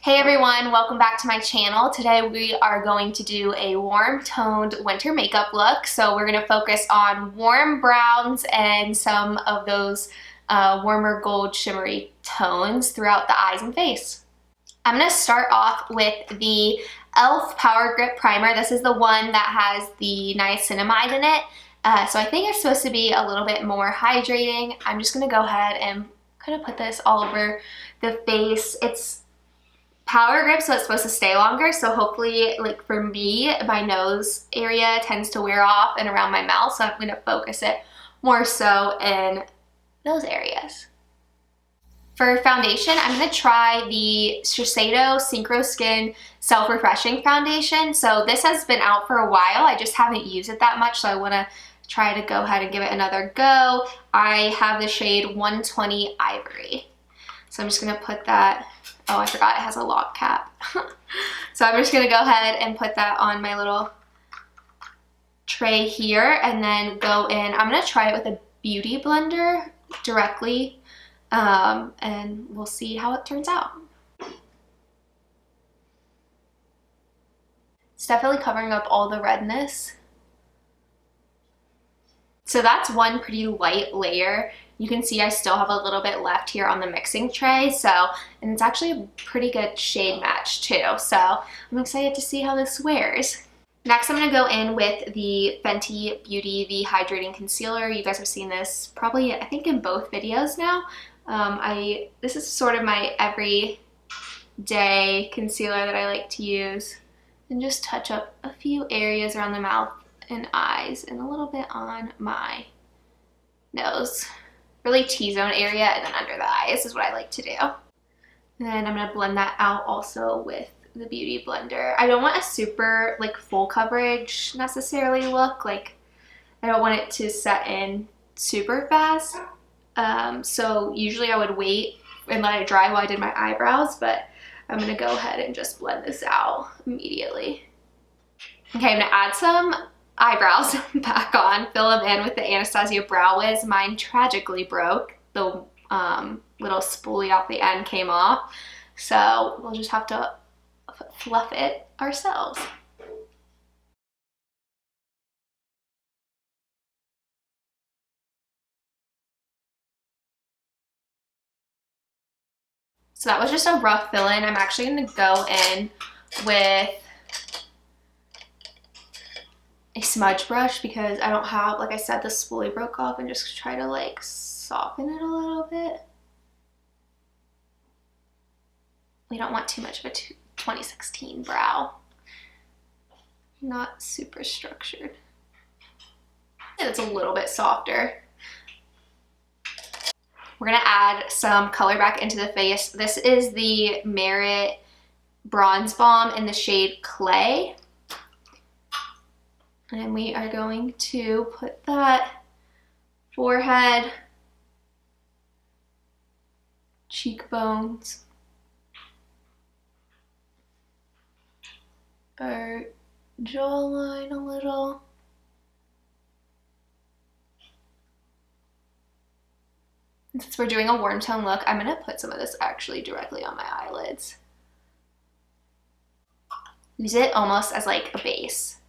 Hey everyone, welcome back to my channel. Today we are going to do a warm toned winter makeup look. So we're going to focus on warm browns and some of those warmer gold shimmery tones throughout the eyes and face. I'm going to start off with the e.l.f. Power Grip Primer. This is the one that has the niacinamide in it. So I think it's supposed to be a little bit more hydrating. I'm just going to go ahead and kind of put this all over the face. It's Power Grip, so it's supposed to stay longer, so hopefully, like for me, my nose area tends to wear off and around my mouth, so I'm going to focus it more so in those areas. For foundation, I'm going to try the Shiseido Synchro Skin Self-Refreshing Foundation. So this has been out for a while, I just haven't used it that much, so I want to try to go ahead and give it another go. I have the shade 120 Ivory. So I'm just going to put that. Oh, I forgot it has a lock cap. So I'm just gonna go ahead and put that on my little tray here and then go in. I'm gonna try it with a beauty blender directly and we'll see how it turns out. It's definitely covering up all the redness. So that's one pretty light layer. You can see I still have a little bit left here on the mixing tray, and it's actually a pretty good shade match too, so I'm excited to see how this wears. Next, I'm going to go in with the Fenty Beauty The Hydrating Concealer. You guys have seen this probably, I think, in both videos now. This is sort of my everyday concealer that I like to use and just touch up a few areas around the mouth and eyes and a little bit on my nose. Really T-zone area and then under the eyes is what I like to do. And then I'm going to blend that out also with the Beauty Blender. I don't want a super like full coverage necessarily look. Like I don't want it to set in super fast. So usually I would wait and let it dry while I did my eyebrows, but I'm going to go ahead and just blend this out immediately. Okay, I'm going to add some eyebrows back on, fill them in with the Anastasia Brow Wiz. Mine tragically broke. The little spoolie off the end came off, so we'll just have to fluff it ourselves. So that was just a rough fill-in. I'm actually going to go in with a smudge brush because I don't have, like I said, the spoolie broke off, and just try to like soften it a little bit. We don't want too much of a 2016 brow. Not super structured. And it's a little bit softer. We're gonna add some color back into the face. This is the Merit Bronze Balm in the shade Clay. And we are going to put that forehead, cheekbones, our jawline a little. And since we're doing a warm tone look, I'm going to put some of this actually directly on my eyelids. Use it almost as like a base.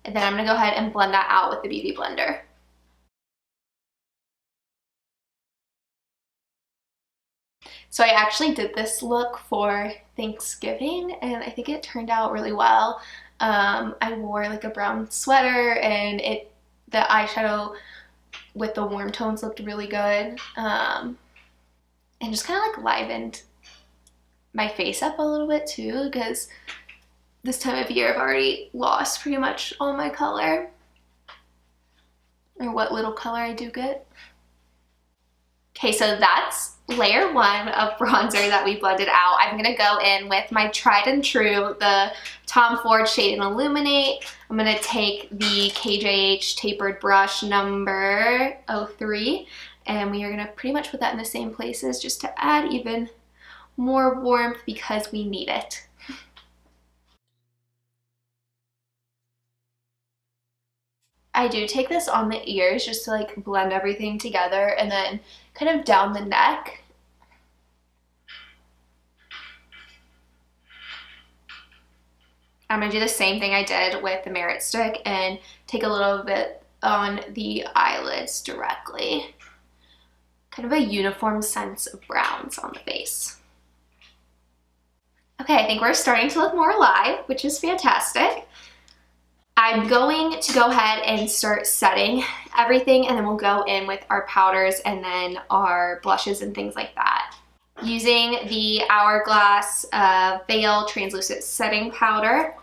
And then I'm going to go ahead and blend that out with the Beauty Blender. So I actually did this look for Thanksgiving and I think it turned out really well. I wore like a brown sweater and the eyeshadow with the warm tones looked really good. And just kind of like livened my face up a little bit too, because this time of year I've already lost pretty much all my color, or what little color I do get. Okay, so that's layer one of bronzer that we blended out. I'm gonna go in with my tried and true, the Tom Ford shade in Illuminate. I'm gonna take the KJH tapered brush number 03, and we are gonna pretty much put that in the same places just to add even more warmth because we need it. I do take this on the ears just to like blend everything together, and then kind of down the neck. I'm going to do the same thing I did with the Merit Stick and take a little bit on the eyelids directly. Kind of a uniform sense of browns on the face. Okay, I think we're starting to look more alive, which is fantastic. I'm going to go ahead and start setting everything, and then we'll go in with our powders and then our blushes and things like that. Using the Hourglass Veil Translucent Setting Powder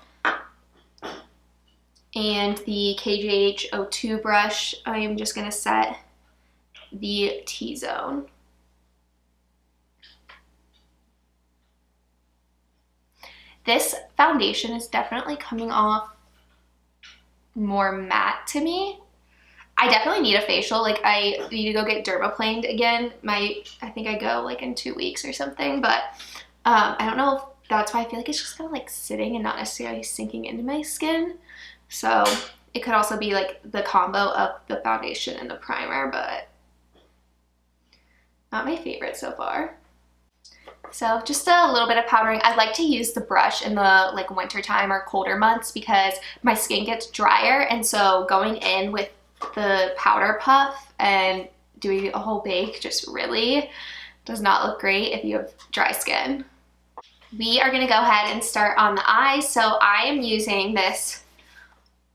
and the KJH 02 brush, I am just going to set the T-zone. This foundation is definitely coming off more matte to me. I definitely need a facial. Like, I need to go get dermaplaned again. I think I go like in 2 weeks or something, but I don't know if that's why I feel like it's just kind of like sitting and not necessarily sinking into my skin. So it could also be like the combo of the foundation and the primer, but not my favorite so far. So just a little bit of powdering. I like to use the brush in the like winter time or colder months because my skin gets drier, and so going in with the powder puff and doing a whole bake just really does not look great if you have dry skin. We are going to go ahead and start on the eyes. So I am using this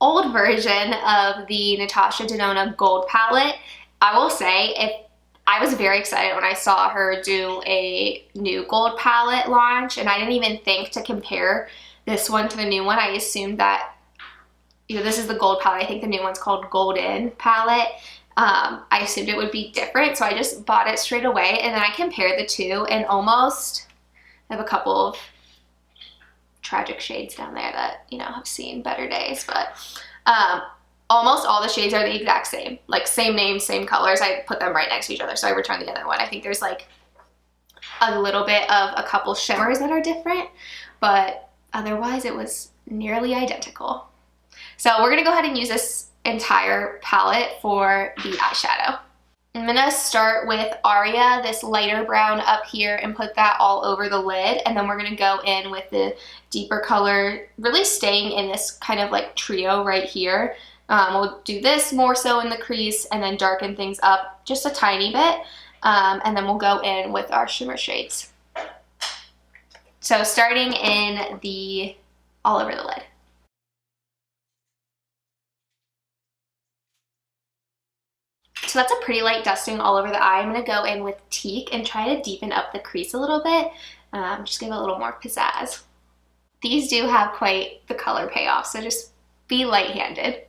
old version of the Natasha Denona Gold palette. I will say, I was very excited when I saw her do a new gold palette launch, and I didn't even think to compare this one to the new one. I assumed that, you know, this is the gold palette. I think the new one's called Golden palette. I assumed it would be different, so I just bought it straight away, and then I compared the two, and almost, I have a couple of tragic shades down there that, you know, have seen better days, but almost all the shades are the exact same, like same names, same colors. I put them right next to each other, so I returned the other one. I think there's like a little bit of a couple shimmers that are different, but otherwise it was nearly identical. So we're gonna go ahead and use this entire palette for the eyeshadow. I'm gonna start with Aria, this lighter brown up here, and put that all over the lid, and then we're gonna go in with the deeper color, really staying in this kind of like trio right here. We'll do this more so in the crease and then darken things up just a tiny bit, and then we'll go in with our shimmer shades. So starting in the all over the lid. So that's a pretty light dusting all over the eye. I'm going to go in with Teak and try to deepen up the crease a little bit, just give it a little more pizzazz. These do have quite the color payoff, so just be light-handed.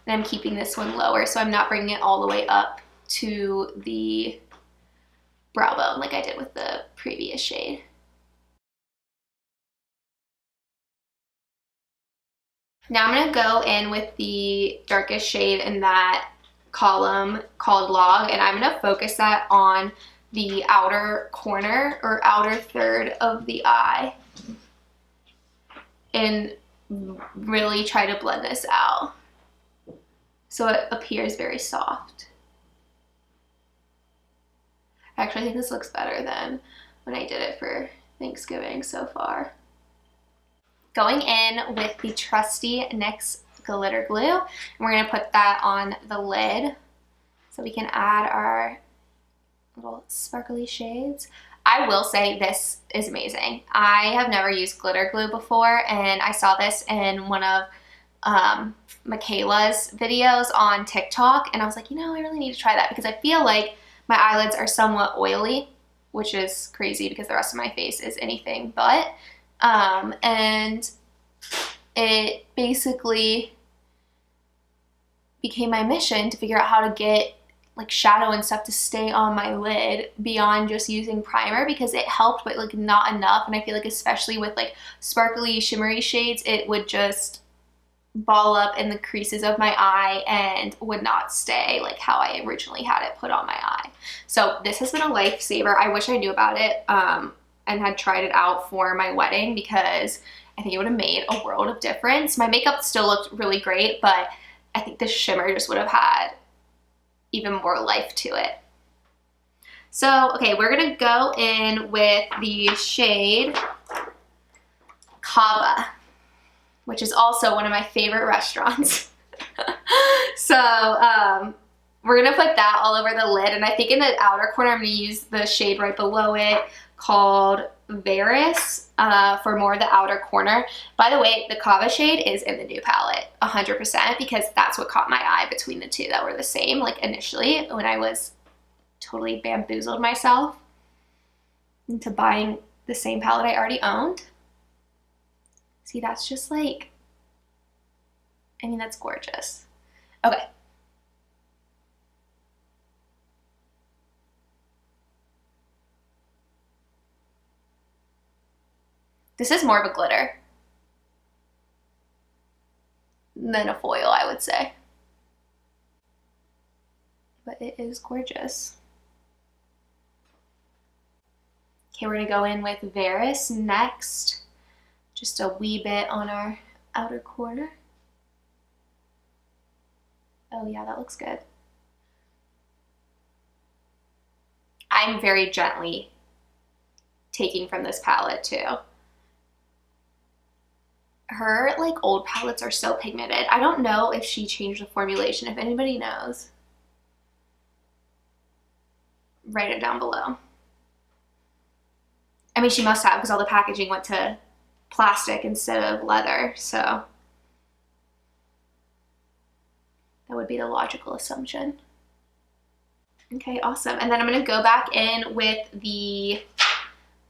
And I'm keeping this one lower, so I'm not bringing it all the way up to the brow bone like I did with the previous shade. Now I'm going to go in with the darkest shade in that column called Log, and I'm going to focus that on the outer corner or outer third of the eye and really try to blend this out so it appears very soft. Actually, I think this looks better than when I did it for Thanksgiving so far. Going in with the trusty NYX Glitter Glue, and we're going to put that on the lid so we can add our little sparkly shades. I will say this is amazing. I have never used glitter glue before, and I saw this in one of Michaela's videos on TikTok, and I was like, you know, I really need to try that because I feel like my eyelids are somewhat oily, which is crazy because the rest of my face is anything but. And it basically became my mission to figure out how to get like shadow and stuff to stay on my lid beyond just using primer, because it helped but like not enough, and I feel like especially with like sparkly shimmery shades it would just ball up in the creases of my eye and would not stay like how I originally had it put on my eye. So this has been a lifesaver. I wish I knew about it and had tried it out for my wedding, because I think it would have made a world of difference. My makeup still looked really great, but I think the shimmer just would have had even more life to it. So, okay, we're gonna go in with the shade Kaja, which is also one of my favorite restaurants. So, we're gonna put that all over the lid, and I think in the outer corner I'm gonna use the shade right below it called Varus for more of the outer corner. By the way, the Kaja shade is in the new palette 100% because that's what caught my eye between the two that were the same, like initially when I was totally bamboozled myself into buying the same palette I already owned. See, that's just like, I mean, that's gorgeous. Okay. This is more of a glitter than a foil, I would say. But it is gorgeous. Okay, we're gonna go in with Varus next. Just a wee bit on our outer corner. Oh yeah, that looks good. I'm very gently taking from this palette too. Her like old palettes are so pigmented. I don't know if she changed the formulation. If anybody knows, write it down below. I mean, she must have because all the packaging went to plastic instead of leather, so that would be the logical assumption. Okay, awesome. And then I'm gonna go back in with the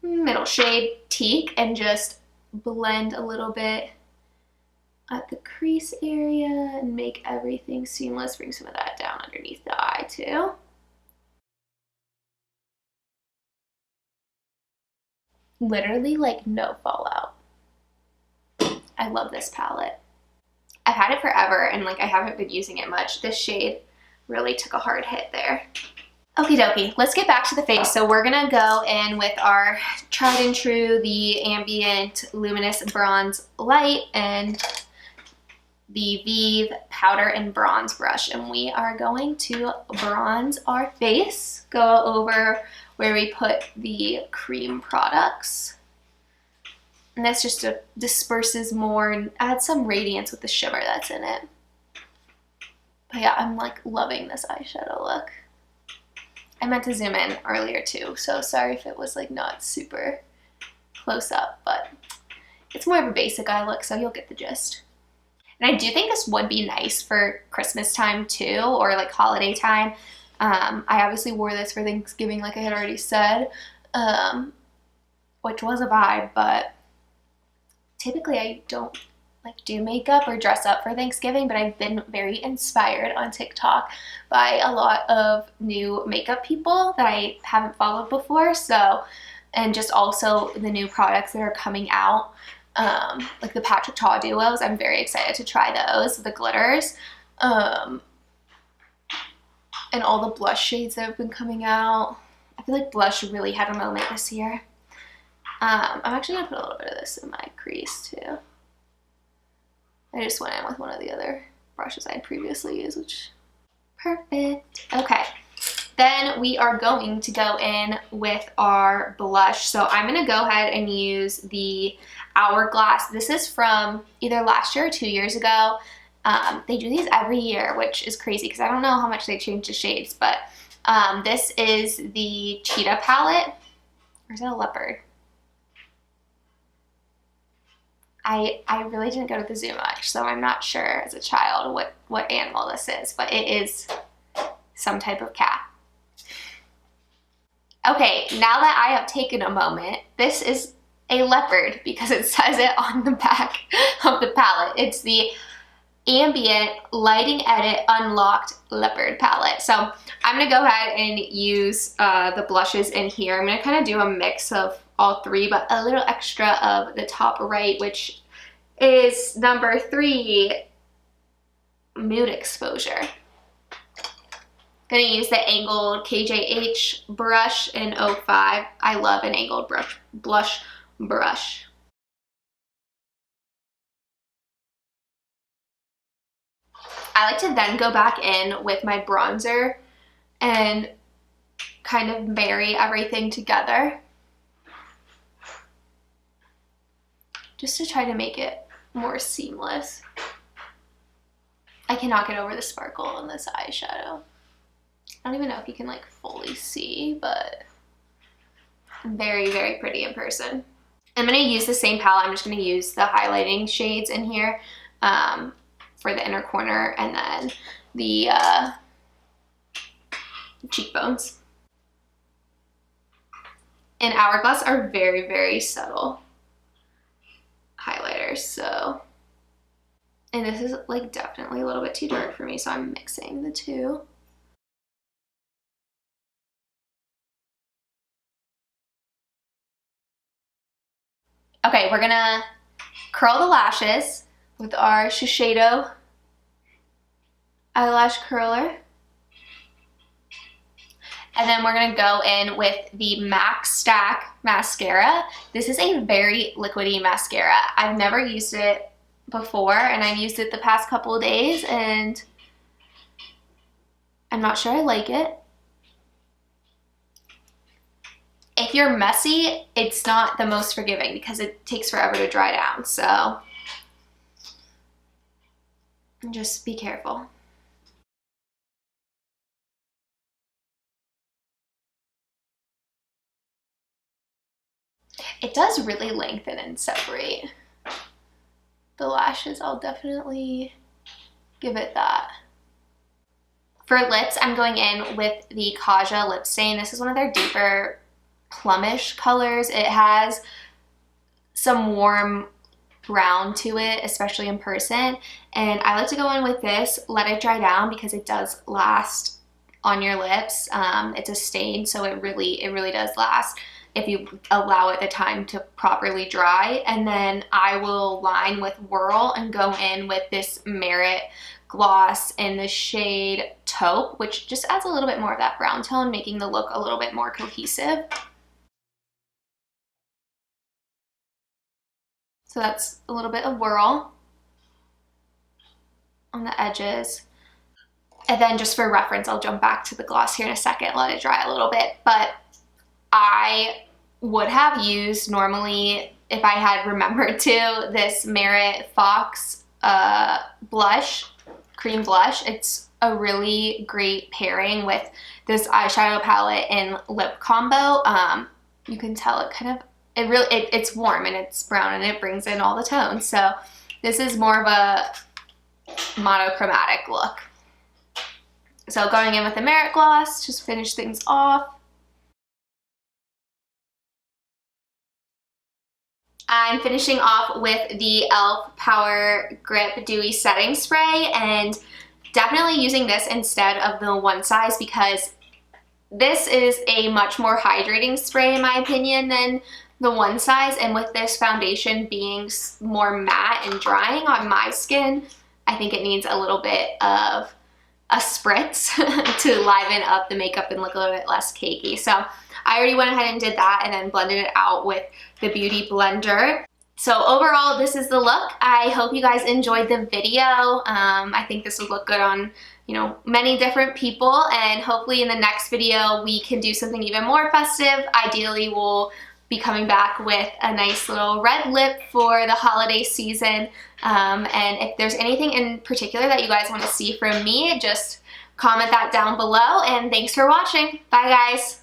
middle shade Teak and just blend a little bit at the crease area and make everything seamless. Bring some of that down underneath the eye too. Literally like no fallout. I love this palette. I've had it forever and like I haven't been using it much. This shade really took a hard hit there. Okie dokie, let's get back to the face. So we're gonna go in with our tried and true, the Ambient Luminous Bronze Light and the Vive Powder and Bronze Brush. And we are going to bronze our face, go over where we put the cream products. And this just disperses more and adds some radiance with the shimmer that's in it. But yeah, I'm like loving this eyeshadow look. I meant to zoom in earlier too, so sorry if it was like not super close up, but it's more of a basic eye look, so you'll get the gist. And I do think this would be nice for Christmas time too, or like holiday time. I obviously wore this for Thanksgiving, like I had already said, which was a vibe, but typically I don't like do makeup or dress up for Thanksgiving, but I've been very inspired on TikTok by a lot of new makeup people that I haven't followed before. So, and just also the new products that are coming out, like the Patrick Ta duos. I'm very excited to try those, the glitters, and all the blush shades that have been coming out. I feel like blush really had a moment this year. I'm actually gonna put a little bit of this in my crease too. I just went in with one of the other brushes I'd previously used, which, perfect. Okay, then we are going to go in with our blush. So I'm gonna go ahead and use the Hourglass. This is from either last year or 2 years ago. They do these every year, which is crazy because I don't know how much they change the shades, but this is the Cheetah palette. Or is that a Leopard? I really didn't go to the zoo much, so I'm not sure as a child what animal this is, but it is some type of cat. Okay, now that I have taken a moment, this is a leopard because it says it on the back of the palette. It's the Ambient Lighting Edit Unlocked Leopard palette. So I'm going to go ahead and use the blushes in here. I'm going to kind of do a mix of all three, but a little extra of the top right, which is number 3, Mood Exposure. Gonna use the angled KJH brush in 05. I love an angled blush brush. I like to then go back in with my bronzer and kind of marry everything together, just to try to make it more seamless. I cannot get over the sparkle in this eyeshadow. I don't even know if you can like fully see, but very, very pretty in person. I'm going to use the same palette. I'm just going to use the highlighting shades in here for the inner corner and then the cheekbones. And Hourglass are very, very subtle highlighters, so. And this is like definitely a little bit too dark for me, so I'm mixing the two. Okay, we're gonna curl the lashes with our Shiseido eyelash curler. And then we're gonna go in with the MACStack Mascara. This is a very liquidy mascara. I've never used it before, and I've used it the past couple of days, and I'm not sure I like it. If you're messy, it's not the most forgiving because it takes forever to dry down, so just be careful. It does really lengthen and separate the lashes. I'll definitely give it that. For lips, I'm going in with the Kaja lip stain. This is one of their deeper plumish colors. It has some warm brown to it, especially in person. And I like to go in with this, let it dry down because it does last on your lips. It's a stain, so it really does last if you allow it the time to properly dry. And then I will line with Whirl and go in with this Merit gloss in the shade Taupe, which just adds a little bit more of that brown tone, making the look a little bit more cohesive. So that's a little bit of Whirl on the edges. And then just for reference, I'll jump back to the gloss here in a second, let it dry a little bit. But I would have used normally, if I had remembered to, this Merit Fox blush, cream blush. It's a really great pairing with this eyeshadow palette and lip combo. You can tell it kind of, it's warm and it's brown and it brings in all the tones. So this is more of a monochromatic look. So going in with the Merit gloss, just finish things off. I'm finishing off with the e.l.f. Power Grip Dewy Setting Spray, and definitely using this instead of the one size because this is a much more hydrating spray in my opinion than the one size, and with this foundation being more matte and drying on my skin, I think it needs a little bit of a spritz to liven up the makeup and look a little bit less cakey. So I already went ahead and did that and then blended it out with the Beauty Blender. So overall, this is the look. I hope you guys enjoyed the video. I think this would look good on, you know, many different people, and hopefully in the next video we can do something even more festive. Ideally, we'll be coming back with a nice little red lip for the holiday season. And if there's anything in particular that you guys want to see from me, just comment that down below, and thanks for watching. Bye guys.